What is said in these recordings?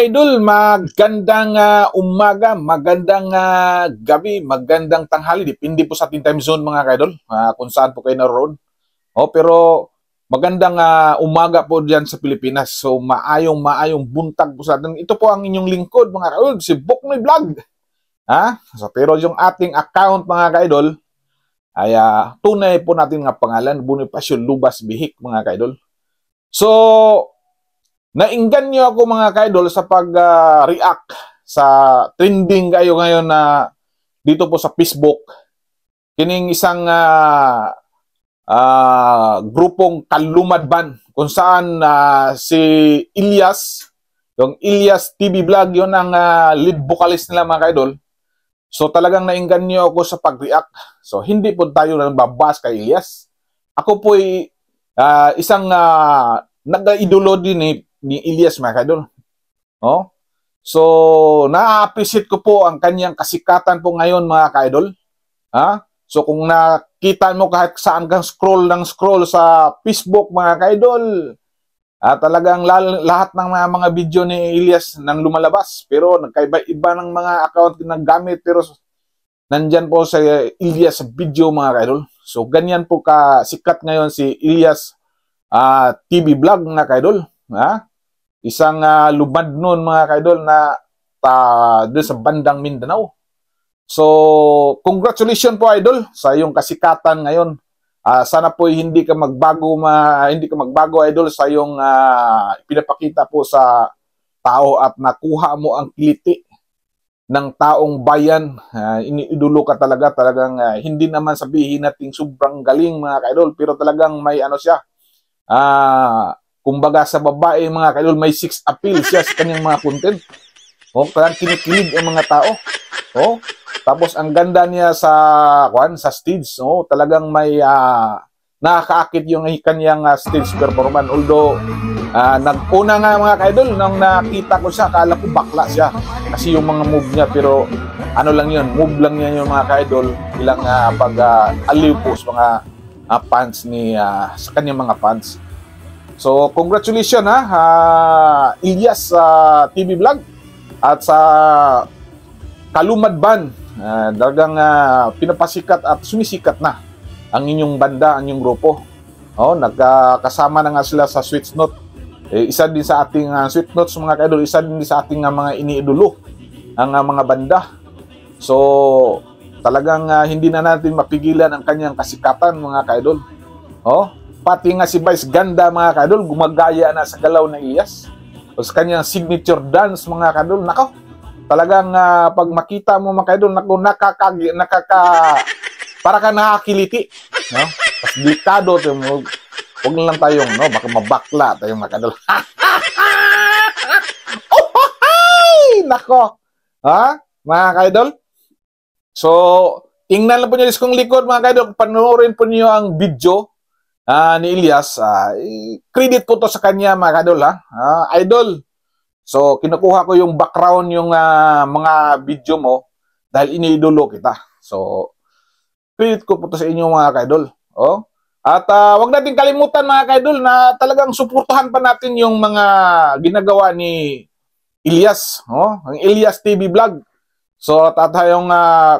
Idol, magandang umaga, magandang gabi, magandang tanghali. Depende po sa ating time zone mga ka-idol, kung saan po kayo naroon. Pero magandang umaga po diyan sa Pilipinas. So maayong buntag po sa atin. Ito po ang inyong lingkod mga ka-idol, si Boknoy Vlog. So, pero yung ating account mga ka-idol ay tunay po natin nga pangalan, Bonifacio Lubas Bihik mga ka-idol. So nainggan nyo ako mga ka-idol sa pag-react sa trending kayo ngayon na dito po sa Facebook. Kining isang grupong Kalumadban kung saan si Ilyas, yung Ilyas TV Vlog, yun ang lead vocalist nila mga ka-idol. So talagang nainggan nyo ako sa pag-react. So hindi po tayo nagbabas kay Ilyas. Ako po ay isang nag-idolo din ni Ilyas mga ka-idol. So na-appreciate ko po ang kanyang kasikatan po ngayon mga ka-idol. So kung nakita mo kahit saan kang scroll sa Facebook mga ka-idol, talagang lahat ng mga video ni Ilyas nang lumalabas, pero nagkaiba-iba ng mga account na gamit, pero nandyan po sa Ilyas video mga ka-idol. So ganyan po kasikat ngayon si Ilyas TV Vlog mga ka-idol. Isang lumad nun mga ka-idol na doon sa bandang Mindanao. So congratulations po idol sa iyong kasikatan ngayon. Sana po hindi ka magbago idol sa iyong pinapakita po sa tao at nakuha mo ang kiliti ng taong bayan. Iniidolo ka talagang hindi naman sabihin natin sobrang galing mga ka-idol, pero talagang may ano siya. Kumbaga sa babae mga ka-idol, may sex appeal siya sa kanyang mga content. Talagang kinikilig ang mga tao. Tapos ang ganda niya sa stage. Talagang may nakakaakit yung kanyang stage performance. Although nag-una nga mga ka-idol, nang nakita ko siya, akala ko bakla siya. Kasi yung mga move niya, pero ano lang yun, move lang niya yung mga ka-idol. Ilang pag-aliw po sa mga fans sa kanyang mga fans. So, congratulations Ilyas TV Vlog at sa Kalumadban. Talagang pinapasikat at sumisikat na ang inyong banda, ang inyong grupo. Nagkasama na nga sila sa Sweet Note. Isa din sa ating Sweet Notes mga ka-idol, isa din sa ating mga iniidolo ang mga banda. So, talagang hindi na natin mapigilan ang kanyang kasikatan mga ka-idol. Pati nga si Vice Ganda mga ka-idol, gumagaya na sa galaw ng Ilyas. O sa kanyang signature dance mga ka-idol, nako, talagang pag makita mo mga ka-idol, para ka nakakiliti. Mas delikado, huwag lang tayong, baka mabakla tayong mga ka-idol. Nako, mga ka-idol. So, tingnan lang po nyo kung likod mga ka-idol, panoorin po nyo ang video ni Ilyas. Credit po to sa kanya mga ka-idol. Idol, so kinukuha ko yung background yung mga video mo dahil iniidolo kita. So credit ko po to sa inyo mga ka-idol. At wag natin kalimutan mga ka-idol na talagang suportahan pa natin yung mga ginagawa ni Ilyas, ang Ilyas TV Vlog. So tayong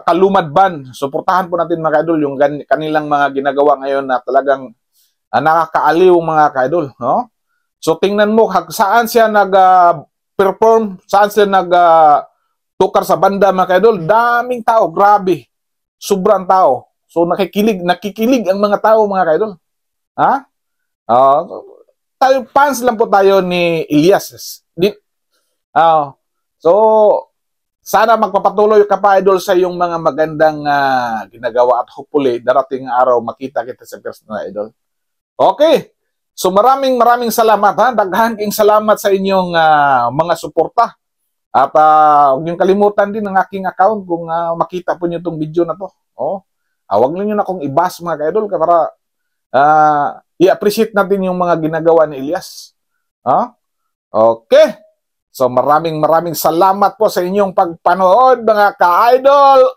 Kalumadban, suportahan po natin mga ka-idol yung kanilang mga ginagawa ngayon na talagang nakakaaliw mga ka-idol. So tingnan mo saan siya nag-perform, saan siya nag-tukar sa banda mga ka-idol. Daming tao, grabe. Sobrang tao. So nakikilig ang mga tao mga ka-idol. Tayo, fans lang po tayo ni Ilyas. So sana magpapatuloy ka pa idol sa iyong mga magandang ginagawa at hopefully darating araw makita kita sa personal idol. Okay, so maraming salamat daghan king salamat sa inyong mga suporta. At huwag niyong kalimutan din ang aking account kung makita po niyo itong video na to. Huwag niyo na akong i-bash mga ka-idol para i-appreciate natin yung mga ginagawa ni Ilyas. Okay, so maraming salamat po sa inyong pagpanood mga ka-idol.